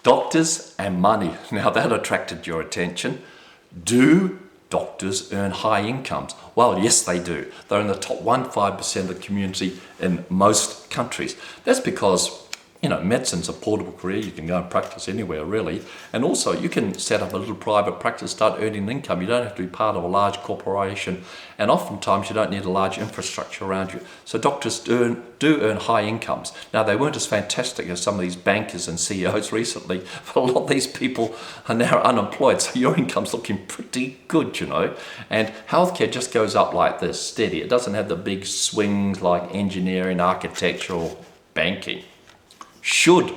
Doctors and money. Now that attracted your attention. Do doctors earn high incomes? Well, yes, they do. They're in the top 1-5% of the community in most countries. That's because, medicine's a portable career. You can go and practice anywhere, really. And also, you can set up a little private practice, start earning an income. You don't have to be part of a large corporation. And oftentimes, you don't need a large infrastructure around you. So doctors do earn high incomes. Now, they weren't as fantastic as some of these bankers and CEOs recently, but a lot of these people are now unemployed. So your income's looking pretty good, And healthcare just goes up like this, steady. It doesn't have the big swings like engineering, architecture, or banking. Should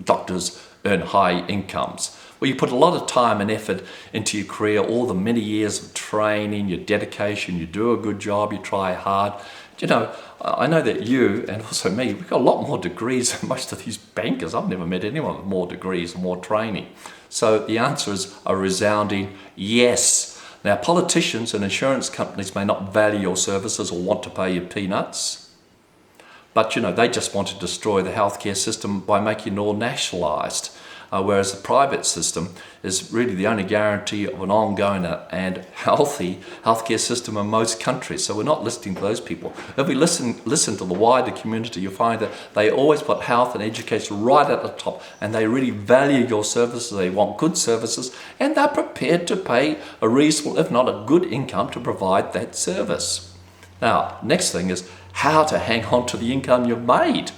doctors earn high incomes? Well, you put a lot of time and effort into your career, all the many years of training, your dedication, you do a good job, you try hard. I know that you and also me, we've got a lot more degrees than most of these bankers. I've never met anyone with more degrees and more training. So the answer is a resounding yes. Now, politicians and insurance companies may not value your services or want to pay you peanuts. But, they just want to destroy the healthcare system by making it all nationalised. Whereas the private system is really the only guarantee of an ongoing and healthy healthcare system in most countries. So we're not listening to those people. If we listen to the wider community, you'll find that they always put health and education right at the top, and they really value your services. They want good services, and they're prepared to pay a reasonable, if not a good income, to provide that service. Now, next thing is how to hang on to the income you've made.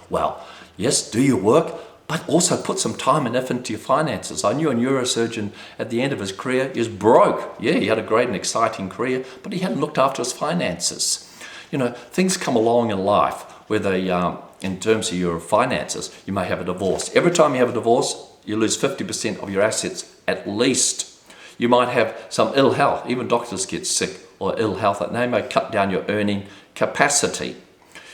Well, yes, do your work, but also put some time and effort into your finances. I knew a neurosurgeon at the end of his career, he was broke. Yeah, he had a great and exciting career, but he hadn't looked after his finances. Things come along in life where they, in terms of your finances, you may have a divorce. Every time you have a divorce, you lose 50% of your assets at least. You might have some ill health. Even doctors get sick or ill health, and they may cut down your earning capacity.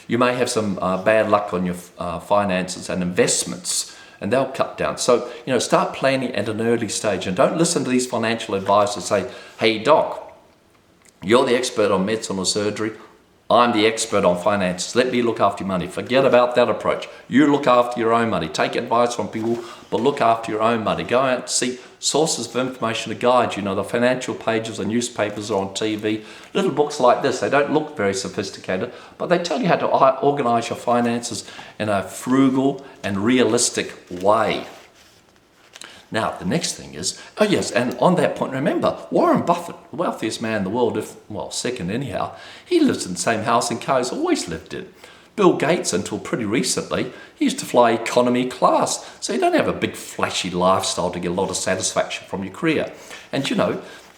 You may have some bad luck on your finances and investments, and they'll cut down. So, start planning at an early stage, and don't listen to these financial advisors say, hey doc, you're the expert on medicine or surgery, I'm the expert on finances, let me look after your money. Forget about that approach. You look after your own money. Take advice from people, but look after your own money. Go out and see sources of information to guide you. The financial pages and newspapers are on TV. Little books like this, they don't look very sophisticated, but they tell you how to organize your finances in a frugal and realistic way. Now, the next thing is, and on that point, remember, Warren Buffett, the wealthiest man in the world, second anyhow, he lives in the same house and car he's always lived in. Bill Gates, until pretty recently, he used to fly economy class, so you don't have a big flashy lifestyle to get a lot of satisfaction from your career. And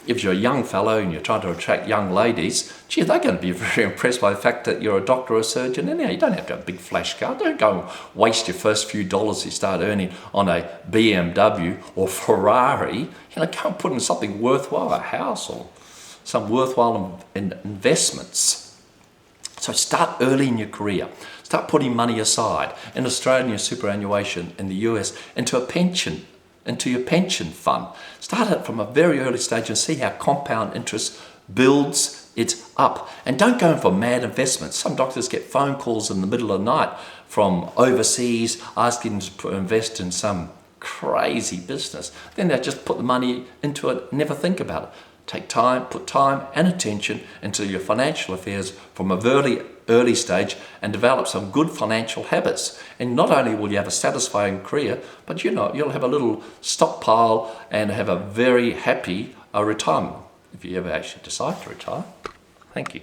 if you're a young fellow and you're trying to attract young ladies, they're going to be very impressed by the fact that you're a doctor or a surgeon. Anyhow, you don't have to have a big flash car. Don't go and waste your first few dollars you start earning on a BMW or Ferrari. Go and put in something worthwhile, a house or some worthwhile investments. So start early in your career. Start putting money aside. In Australia, your superannuation, in the US, into your pension fund. Start it from a very early stage and see how compound interest builds it up. And don't go in for mad investments. Some doctors get phone calls in the middle of the night from overseas asking to invest in some crazy business. Then they just put the money into it, never think about it. Take time, put time and attention into your financial affairs from a very early stage and develop some good financial habits. And not only will you have a satisfying career, but you'll have a little stockpile and have a very happy retirement if you ever actually decide to retire. Thank you.